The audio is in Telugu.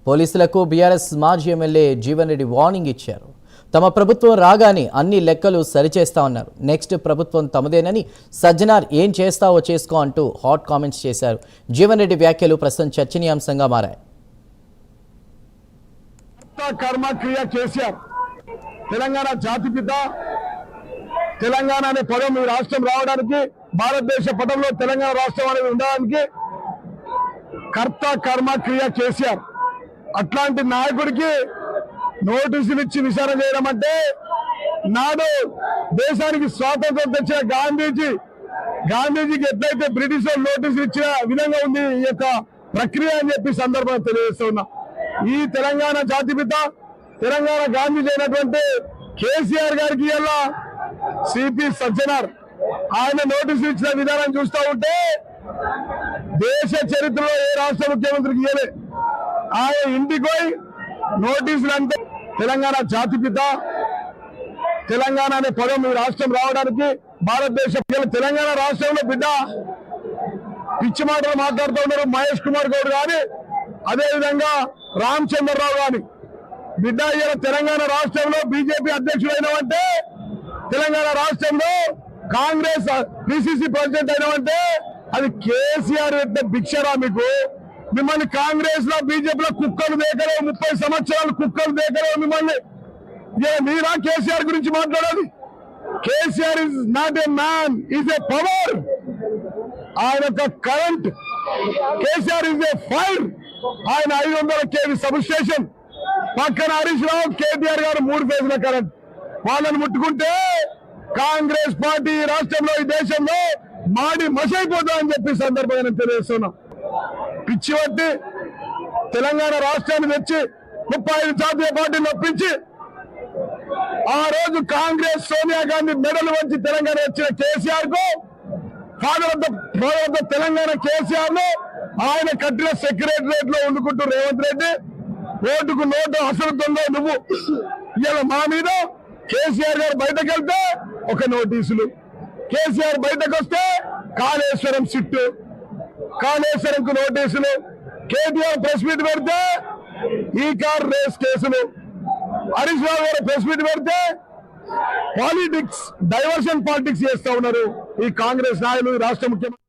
పోలీసులకు బీఆర్ఎస్ మాజీ ఎమ్మెల్యే జీవన్ రెడ్డి వార్నింగ్ ఇచ్చారు. తమ ప్రభుత్వం రాగానే అన్ని లెక్కలు సరిచేస్తామన్నారు. నెక్స్ట్ ప్రభుత్వం తమదేనని సజ్జనార్ ఏం చేస్తావో చేసుకో అంటూ హాట్ కామెంట్స్ చేశారు. జీవన్ రెడ్డి వ్యాఖ్యలు ప్రస్తుతం చర్చనీయాంశంగా మారాయి. తెలంగాణ జాతిపిత, తెలంగాణ అనే పదం ఈ రాష్ట్రం రావడానికి, భారతదేశ పదంలో తెలంగాణ రాష్ట్రం అనేది ఉండడానికి కర్త కర్మ క్రియ కేసీఆర్. అట్లాంటి నాయకుడికి నోటీసులు ఇచ్చి విచారణ చేయడం అంటే, నాడు దేశానికి స్వాతంత్రం తెచ్చిన గాంధీజీకి ఎట్లయితే బ్రిటిష్ నోటీసులు ఇచ్చిన విధంగా ఉంది ఈ యొక్క ప్రక్రియ అని చెప్పి సందర్భంగా తెలియజేస్తున్నా. ఈ తెలంగాణ జాతిపిత, తెలంగాణ గాంధీజీ అయినటువంటి కేసీఆర్ గారికి ఇలా సిపి సజ్జనార్ ఆయన నోటీసులు ఇచ్చిన విధానం చూస్తూ ఉంటే దేశ చరిత్రలో ఏ రాష్ట్ర ముఖ్యమంత్రికి ఇయ్యలే. ఆయన ఇంటికి పోయి నోటీసులు అంటే, తెలంగాణ జాతిపిత, తెలంగాణ అనే పదం ఈ రాష్ట్రం రావడానికి, భారతదేశ తెలంగాణ రాష్ట్రంలో బిడ్డ పిచ్చి మాటలు మాట్లాడుతూ ఉన్నారు మహేష్ కుమార్ గౌడ్ గాని, అదేవిధంగా రామచంద్రరావు గాని. బిడ్డ ఇలా తెలంగాణ రాష్ట్రంలో బీజేపీ అధ్యక్షుడు అయినవంటే, తెలంగాణ రాష్ట్రంలో కాంగ్రెస్ పిసిసి ప్రెసిడెంట్ అయినవంటే అది కేసీఆర్ యొక్క భిక్షరా. మీకు మిమ్మల్ని కాంగ్రెస్ లో బీజేపీలో కుక్కలు దేకలేవు, 30 సంవత్సరాలు కుక్కలు దేకలేవు మిమ్మల్ని. మీరా కేసీఆర్ గురించి మాట్లాడాలి? KCR is not a man, is a power. ఆయన యొక్క current, KCR is a fire. ఆయన 500 kV సబ్ స్టేషన్, పక్కన హరీష్ రావు, కేటీఆర్ గారు 3 ఫేజ్ల కరెంట్. వాళ్ళని ముట్టుకుంటే కాంగ్రెస్ పార్టీ రాష్ట్రంలో, ఈ దేశంలో మాడి మసైపోతామని చెప్పి సందర్భంగా నేను తెలియజేస్తున్నా. పిచ్చి పట్టి తెలంగాణ రాష్ట్రాన్ని తెచ్చి 35 జాతీయ పార్టీలు ఒప్పించి, ఆ రోజు కాంగ్రెస్ సోనియా గాంధీ మెడలు వంచి తెలంగాణ వచ్చిన కేసీఆర్ కు, father of the Telangana KCR ను ఆయన కట్టిన సెక్రటరియట్ లో వండుకుంటూ రేవంత్ రెడ్డి, ఓటుకు నోటు అసలు దొంగ నువ్వు. ఇలా మా మీద కేసీఆర్ గారు బయటకు వెళ్తే ఒక నోటీసులు, కేసీఆర్ బయటకు వస్తే కాళేశ్వరం సిట్టు, కాళేశ్వరంకు నోటీసులు, కేటీఆర్ ప్రెస్ మీట్ పెడితే ఈ కార్ రేస్ కేసులు, హరీష్ రావు గారు ప్రెస్ మీట్ పెడితే పాలిటిక్స్, డైవర్షన్ పాలిటిక్స్ చేస్తా ఉన్నారు ఈ కాంగ్రెస్ నాయకులు, రాష్ట్ర ముఖ్యమంత్రి.